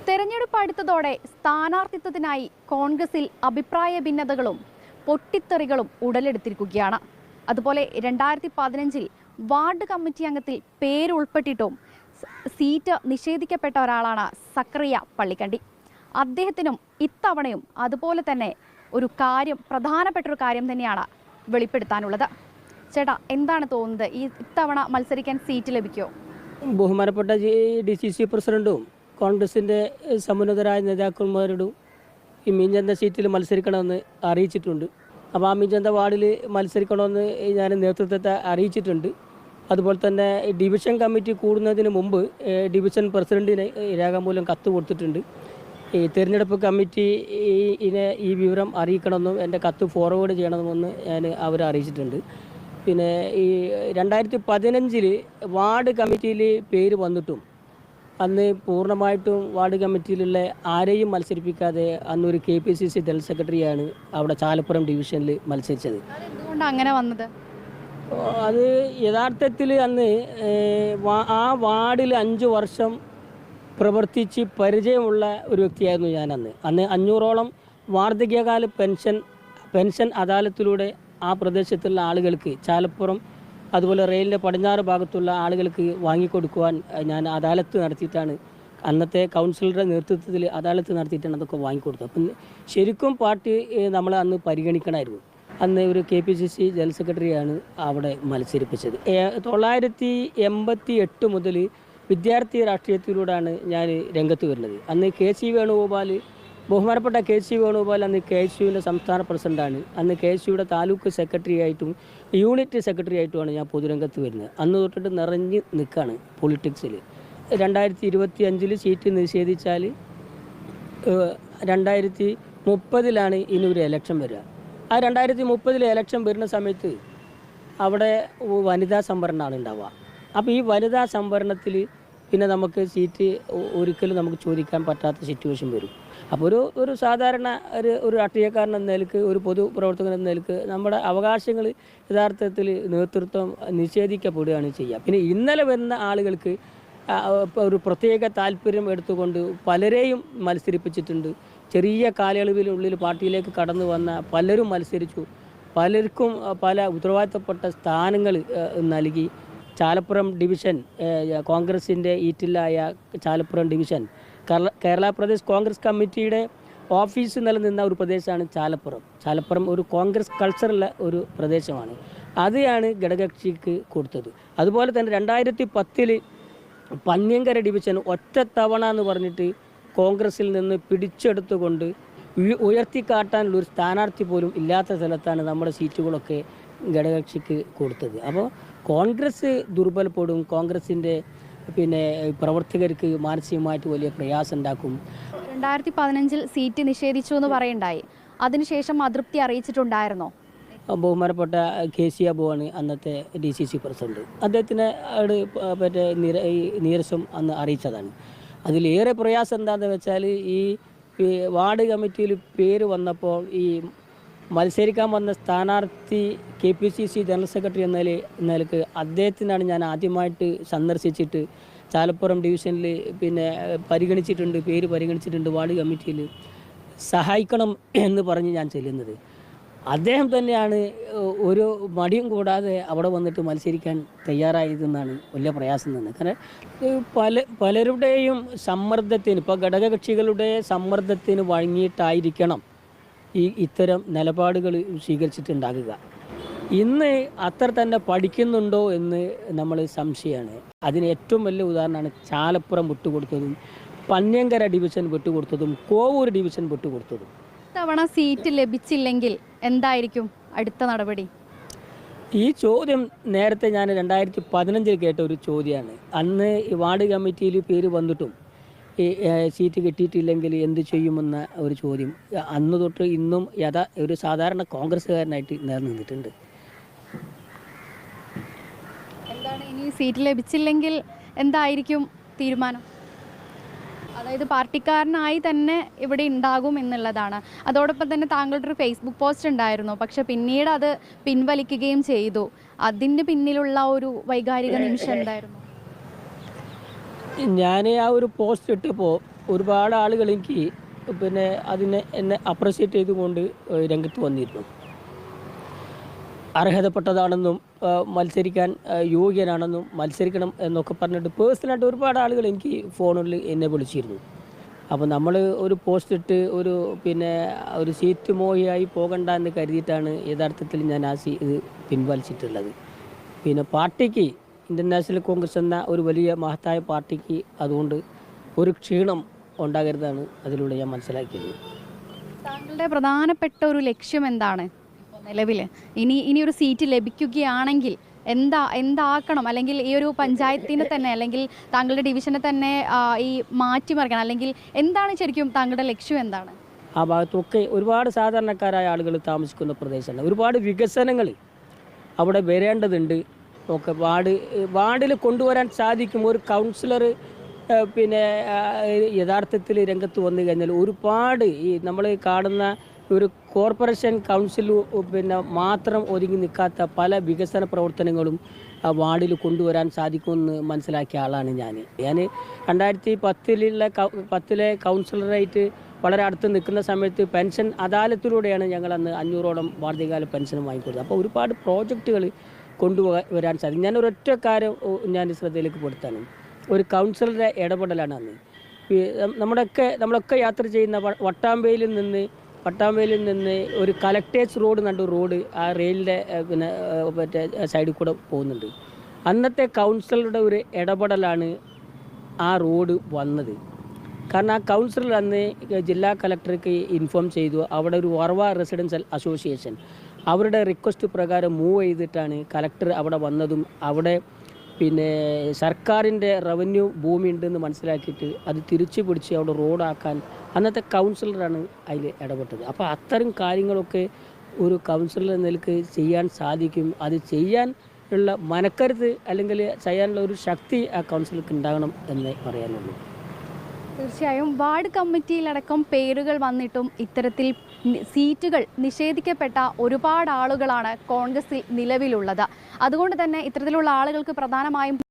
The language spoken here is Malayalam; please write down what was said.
തെരഞ്ഞെടുപ്പ് അടുത്തതോടെ സ്ഥാനാർത്ഥിത്വത്തിനായി കോൺഗ്രസിൽ അഭിപ്രായ ഭിന്നതകളും പൊട്ടിത്തെറികളും ഉടലെടുത്തിരിക്കുകയാണ്. അതുപോലെ 2015 വാർഡ് കമ്മിറ്റി അംഗത്തിൽ പേരുൾപ്പെട്ടിട്ടും സീറ്റ് നിഷേധിക്കപ്പെട്ട ഒരാളാണ് സക്കറിയ പള്ളിക്കണ്ടി. അദ്ദേഹത്തിനും ഇത്തവണയും അതുപോലെ തന്നെ പ്രധാനപ്പെട്ട ഒരു കാര്യം തന്നെയാണ് വെളിപ്പെടുത്താനുള്ളത്. ചേട്ടാ, എന്താണ് തോന്നുന്നത്? ഇത്തവണ മത്സരിക്കാൻ സീറ്റ് ലഭിക്കുമോ? ബഹുമാനപ്പെട്ട DCC പ്രസിഡന്റും കോൺഗ്രസിൻ്റെ സമുന്നതരായ നേതാക്കന്മാരോടും ഈ മീഞ്ചന്ത സീറ്റിൽ മത്സരിക്കണമെന്ന് അറിയിച്ചിട്ടുണ്ട്. അപ്പോൾ ആ മീഞ്ചന്ത വാർഡിൽ മത്സരിക്കണമെന്ന് ഞാൻ നേതൃത്വത്തെ അറിയിച്ചിട്ടുണ്ട്. അതുപോലെ തന്നെ ഡിവിഷൻ കമ്മിറ്റി കൂടുന്നതിന് മുമ്പ് ഡിവിഷൻ പ്രസിഡന്റിന് രേഖാമൂലം കത്ത് കൊടുത്തിട്ടുണ്ട്. ഈ തിരഞ്ഞെടുപ്പ് കമ്മിറ്റിനെ ഈ വിവരം അറിയിക്കണമെന്നും എൻ്റെ കത്ത് ഫോർവേഡ് ചെയ്യണമെന്ന് ഞാൻ അവരെ അറിയിച്ചിട്ടുണ്ട്. പിന്നെ ഈ 2015 വാർഡ് കമ്മിറ്റിയിൽ പേര് വന്നിട്ടും അന്ന് പൂർണ്ണമായിട്ടും വാർഡ് കമ്മിറ്റിയിലുള്ള ആരെയും മത്സരിപ്പിക്കാതെ അന്നൊരു KPCC ജനറൽ സെക്രട്ടറിയാണ് അവിടെ ചാലപ്പുറം ഡിവിഷനിൽ മത്സരിച്ചത്. എന്തുകൊണ്ട് അങ്ങനെ വന്നത്? അത് യഥാർത്ഥത്തിൽ അന്ന് ആ വാർഡിൽ 5 വർഷം പ്രവർത്തിച്ച് പരിചയമുള്ള ഒരു വ്യക്തിയായിരുന്നു ഞാൻ. അന്ന് 500ഓളം വാർദ്ധക്യകാല പെൻഷൻ അദാലത്തിലൂടെ ആ പ്രദേശത്തുള്ള ആളുകൾക്ക്, ചാലപ്പുറം അതുപോലെ റെയിലിൻ്റെ പടിഞ്ഞാറ് ഭാഗത്തുള്ള ആളുകൾക്ക് വാങ്ങിക്കൊടുക്കുവാൻ ഞാൻ അദാലത്ത് നടത്തിയിട്ടാണ്, അന്നത്തെ കൗൺസിലറുടെ നേതൃത്വത്തിൽ അദാലത്ത് നടത്തിയിട്ടാണ് അതൊക്കെ വാങ്ങിക്കൊടുത്തത്. അപ്പം ശരിക്കും പാർട്ടി നമ്മളെ അന്ന് പരിഗണിക്കണമായിരുന്നു. അന്ന് ഒരു KPCC ജനറൽ സെക്രട്ടറിയാണ് അവിടെ മത്സരിപ്പിച്ചത്. 1988 മുതൽ വിദ്യാർത്ഥി രാഷ്ട്രീയത്തിലൂടെയാണ് ഞാൻ രംഗത്ത് വരുന്നത്. അന്ന് ബഹുമാനപ്പെട്ട KC വേണുഗോപാൽ അന്ന് KSUവിൻ്റെ സംസ്ഥാന പ്രസിഡന്റാണ്. അന്ന് KSUയുടെ താലൂക്ക് സെക്രട്ടറി ആയിട്ടും യൂണിറ്റ് സെക്രട്ടറി ആയിട്ടുമാണ് ഞാൻ പൊതുരംഗത്ത് വരുന്നത്. അന്ന് തൊട്ടിട്ട് നിറഞ്ഞ് നിൽക്കുകയാണ് പൊളിറ്റിക്സിൽ. 2025 സീറ്റ് നിഷേധിച്ചാൽ 2030 ഇനി ഒരു ഇലക്ഷൻ വരിക. ആ 2030 ഇലക്ഷൻ വരുന്ന സമയത്ത് അവിടെ വനിതാ സംവരണമാണ് ഉണ്ടാവുക. അപ്പോൾ ഈ വനിതാ സംവരണത്തിൽ പിന്നെ നമുക്ക് സീറ്റ് ഒരിക്കലും നമുക്ക് ചോദിക്കാൻ പറ്റാത്ത സിറ്റുവേഷൻ വരും. അപ്പോൾ ഒരു സാധാരണ ഒരു രാഷ്ട്രീയക്കാരൻ എന്ന നിലക്ക്, ഒരു പൊതുപ്രവർത്തകൻ എന്ന നിലക്ക് നമ്മുടെ അവകാശങ്ങൾ യഥാർത്ഥത്തിൽ നേതൃത്വം നിഷേധിക്കപ്പെടുകയാണ് ചെയ്യുക. പിന്നെ ഇന്നലെ വരുന്ന ആളുകൾക്ക് ഒരു പ്രത്യേക താല്പര്യം എടുത്തുകൊണ്ട് പലരെയും മത്സരിപ്പിച്ചിട്ടുണ്ട്. ചെറിയ കാലയളവിനുള്ളിൽ പാർട്ടിയിലേക്ക് കടന്നു വന്ന പലരും മത്സരിച്ചു. പലർക്കും പല ഉത്തരവാദിത്തപ്പെട്ട സ്ഥാനങ്ങൾ നൽകി. ചാലപ്പുറം ഡിവിഷൻ, കോൺഗ്രസിൻ്റെ ഈറ്റിലായ ചാലപ്പുറം ഡിവിഷൻ, കേരള പ്രദേശ് കോൺഗ്രസ് കമ്മിറ്റിയുടെ ഓഫീസ് നിലനിന്ന ഒരു പ്രദേശമാണ് ചാലപ്പുറം ഒരു കോൺഗ്രസ് കൾച്ചറുള്ള ഒരു പ്രദേശമാണ്. അതാണ് ഘടകകക്ഷിക്ക് കൊടുത്തത്. അതുപോലെ തന്നെ 2010 പന്ന്യങ്കര ഡിവിഷൻ ഒറ്റത്തവണ എന്ന് പറഞ്ഞിട്ട് കോൺഗ്രസിൽ നിന്ന് പിടിച്ചെടുത്തുകൊണ്ട് ഉയർത്തിക്കാട്ടാനുള്ള ഒരു സ്ഥാനാർത്ഥി പോലും ഇല്ലാത്ത സ്ഥലത്താണ് നമ്മുടെ സീറ്റുകളൊക്കെ ഘടകകക്ഷിക്ക് കൊടുത്തത്. അപ്പോൾ കോൺഗ്രസ് ദുർബലപ്പെടും. കോൺഗ്രസിൻ്റെ പ്രവർത്തകർക്ക് മാനസികമായിട്ട് വലിയ പ്രയാസം ഉണ്ടാക്കും. 2015 സീറ്റ് നിഷേധിച്ചു എന്ന് പറയണ്ടായി. അതിനുശേഷം അതൃപ്തി അറിയിച്ചിട്ടുണ്ടായിരുന്നോ? ബഹുമാനപ്പെട്ട KC അബുവാണ് അന്നത്തെ DCC പ്രസിഡന്റ്. അദ്ദേഹത്തിന് നീരസം അന്ന് അറിയിച്ചതാണ്. അതിലേറെ പ്രയാസം എന്താണെന്ന് വെച്ചാൽ ഈ വാർഡ് കമ്മിറ്റിയിൽ പേര് വന്നപ്പോൾ ഈ മത്സരിക്കാൻ വന്ന സ്ഥാനാർത്ഥി KPCC ജനറൽ സെക്രട്ടറി എന്ന നിലക്ക് അദ്ദേഹത്തിനാണ് ഞാൻ ആദ്യമായിട്ട് സന്ദർശിച്ചിട്ട് ചാലപ്പുറം ഡിവിഷനിൽ പേര് പരിഗണിച്ചിട്ടുണ്ട് വാർഡ് കമ്മിറ്റിയിൽ സഹായിക്കണം എന്ന് പറഞ്ഞ് ഞാൻ ചെല്ലുന്നത്. അദ്ദേഹം തന്നെയാണ് ഒരു മടിയും കൂടാതെ അവിടെ വന്നിട്ട് മത്സരിക്കാൻ തയ്യാറായതെന്നാണ് വലിയ പ്രയാസം തന്നെ. കാരണം പലരുടെയും സമ്മർദ്ദത്തിന്, ഇപ്പോൾ ഘടകകക്ഷികളുടെ സമ്മർദ്ദത്തിന് വഴങ്ങിയിട്ടായിരിക്കണം ഇത്തരം നിലപാടുകൾ സ്വീകരിച്ചിട്ടുണ്ടാകുക. ഇന്ന് അത്ര തന്നെ പഠിക്കുന്നുണ്ടോ എന്ന് നമ്മൾ സംശയമാണ്. അതിന് ഏറ്റവും വലിയ ഉദാഹരണമാണ് ചാലപ്പുറം വിട്ടുകൊടുത്തതും, പന്ന്യങ്കര ഡിവിഷൻ വിട്ടുകൊടുത്തതും, കോവൂർ ഡിവിഷൻ വിട്ടുകൊടുത്തതും. ഇത്തവണ സീറ്റ് ലഭിച്ചില്ലെങ്കിൽ എന്തായിരിക്കും അടുത്ത നടപടി? ഈ ചോദ്യം നേരത്തെ ഞാൻ 2015 കേട്ട ഒരു ചോദ്യമാണ്. അന്ന് ഈ വാർഡ് കമ്മിറ്റിയിൽ പേര് വന്നിട്ടും ഈ സീറ്റ് കിട്ടിയിട്ടില്ലെങ്കിൽ എന്ത് ചെയ്യുമെന്ന ഒരു ചോദ്യം അന്ന് തൊട്ട് ഇന്നും ഒരു സാധാരണ കോൺഗ്രസ്സുകാരനായിട്ട് നിലനിന്നിട്ടുണ്ട്. എന്താണ് ഇനി സീറ്റ് ലഭിച്ചില്ലെങ്കിൽ എന്തായിരിക്കും തീരുമാനം? അതായത് പാർട്ടിക്കാരനായി തന്നെ ഇവിടെ ഉണ്ടാകും എന്നുള്ളതാണ്. അതോടൊപ്പം തന്നെ താങ്കളുടെ ഒരു ഫേസ്ബുക്ക് പോസ്റ്റ് ഉണ്ടായിരുന്നു, പക്ഷെ പിന്നീട് അത് പിൻവലിക്കുകയും ചെയ്തു. അതിൻ്റെ പിന്നിലുള്ള ഒരു വൈകാരിക നിമിഷം എന്തായിരുന്നു? ഞാൻ ആ ഒരു പോസ്റ്റ് ഇട്ടപ്പോൾ ഒരുപാട് ആളുകൾ എനിക്ക് പിന്നെ അതിനെ എന്നെ അപ്രിഷ്യേറ്റ് ചെയ്തുകൊണ്ട് രംഗത്ത് വന്നിരുന്നു. അർഹതപ്പെട്ടതാണെന്നും മത്സരിക്കാൻ യോഗ്യനാണെന്നും മത്സരിക്കണം എന്നൊക്കെ പറഞ്ഞിട്ട് പേഴ്സണലായിട്ട് ഒരുപാട് ആളുകൾ എനിക്ക് ഫോണിൽ എന്നെ വിളിച്ചിരുന്നു. അപ്പോൾ നമ്മൾ ഒരു പോസ്റ്റ് ഇട്ട് പിന്നെ ഒരു സീറ്റ് മോഹിയായി പോകണ്ട എന്ന് കരുതിയിട്ടാണ് യഥാർത്ഥത്തിൽ ഞാൻ ഇത് പിൻവലിച്ചിട്ടുള്ളത്. പിന്നെ പാർട്ടിക്ക് ഇന്ത്യൻ നാഷണൽ കോൺഗ്രസ് എന്ന ഒരു വലിയ മഹത്തായ പാർട്ടിക്ക് അതുകൊണ്ട് ഒരു ക്ഷീണം ഉണ്ടാകരുതാണ് അതിലൂടെ ഞാൻ മനസ്സിലാക്കിയത്. താങ്കളുടെ പ്രധാനപ്പെട്ട ഒരു ലക്ഷ്യം എന്താണ് നിലവിൽ? ഇനി ഒരു സീറ്റ് ലഭിക്കുകയാണെങ്കിൽ എന്താക്കണം, അല്ലെങ്കിൽ ഈ ഒരു പഞ്ചായത്തിനെ തന്നെ അല്ലെങ്കിൽ താങ്കളുടെ ഡിവിഷനെ തന്നെ ഈ മാറ്റിമറിക്കണം, അല്ലെങ്കിൽ എന്താണ് ശരിക്കും താങ്കളുടെ ലക്ഷ്യം എന്താണ്? ആ ഭാഗത്തൊക്കെ ഒരുപാട് സാധാരണക്കാരായ ആളുകൾ താമസിക്കുന്ന പ്രദേശമാണ്. ഒരുപാട് വികസനങ്ങൾ അവിടെ വരേണ്ടതുണ്ട്. ഒക്കെ വാർഡിൽ കൊണ്ടുവരാൻ സാധിക്കും. ഒരു കൗൺസിലർ പിന്നെ യഥാർത്ഥത്തിൽ രംഗത്ത് വന്നു കഴിഞ്ഞാൽ ഒരുപാട് ഈ നമ്മൾ കാണുന്ന ഒരു കോർപ്പറേഷൻ കൗൺസിൽ പിന്നെ മാത്രം ഒതുങ്ങി നിൽക്കാത്ത പല വികസന പ്രവർത്തനങ്ങളും വാർഡിൽ കൊണ്ടുവരാൻ സാധിക്കുമെന്ന് മനസ്സിലാക്കിയ ആളാണ് ഞാൻ. 2010 കൗൺസിലറായിട്ട് വളരെ അടുത്ത് നിൽക്കുന്ന സമയത്ത് പെൻഷൻ അദാലത്തിലൂടെയാണ് ഞങ്ങൾ അന്ന് 500ഓളം വാർഷികകാല പെൻഷൻ വാങ്ങിക്കൊടുത്തത്. അപ്പോൾ ഒരുപാട് പ്രോജക്റ്റുകൾ കൊണ്ടുവരാൻ സാധിക്കും. ഞാൻ ഒരൊറ്റ കാര്യം ഞാൻ ശ്രദ്ധയിലേക്ക് പെടുത്താണ്. ഒരു കൗൺസിലറുടെ ഇടപെടലാണ് അന്ന്. നമ്മളൊക്കെ യാത്ര ചെയ്യുന്ന പട്ടാമ്പയിൽ നിന്ന് ഒരു കലക്ടേഴ്സ് റോഡ് കണ്ടു റോഡ് ആ റെയിലിൻ്റെ പിന്നെ മറ്റേ സൈഡിൽ കൂടെ പോകുന്നുണ്ട്. അന്നത്തെ കൗൺസിലറുടെ ഒരു ഇടപെടലാണ് ആ റോഡ് വന്നത്. കാരണം ആ കൗൺസിലർ അന്ന് ജില്ലാ കളക്ടർക്ക് ഇൻഫോം ചെയ്തു. അവിടെ ഒരു വർവ റെസിഡൻഷ്യൽ അസോസിയേഷൻ അവരുടെ റിക്വസ്റ്റ് പ്രകാരം മൂവ് ചെയ്തിട്ടാണ് കളക്ടർ അവിടെ വന്നതും അവിടെ പിന്നെ സർക്കാരിൻ്റെ റവന്യൂ ഭൂമി ഉണ്ടെന്ന് മനസ്സിലാക്കിയിട്ട് അത് തിരിച്ചു പിടിച്ച് അവിടെ റോഡാക്കാൻ അന്നത്തെ കൗൺസിലറാണ് അതിൽ ഇടപെട്ടത്. അപ്പോൾ അത്തരം കാര്യങ്ങളൊക്കെ ഒരു കൗൺസിലർ എന്ന നിലയ്ക്ക് ചെയ്യാൻ സാധിക്കും. അത് ചെയ്യാൻ ഉള്ള മനക്കരുത്ത് അല്ലെങ്കിൽ ചെയ്യാനുള്ള ഒരു ശക്തി ആ കൗൺസിലർക്ക് ഉണ്ടാകണം എന്നേ പറയാനുള്ളൂ. തീർച്ചയായും വാർഡ് കമ്മിറ്റിയിലടക്കം പേരുകൾ വന്നിട്ടും ഇത്തരത്തിൽ സീറ്റുകൾ നിഷേധിക്കപ്പെട്ട ഒരുപാട് ആളുകളാണ് കോൺഗ്രസിൽ നിലവിലുള്ളത്. അതുകൊണ്ട് തന്നെ ഇത്തരത്തിലുള്ള ആളുകൾക്ക് പ്രധാനമായും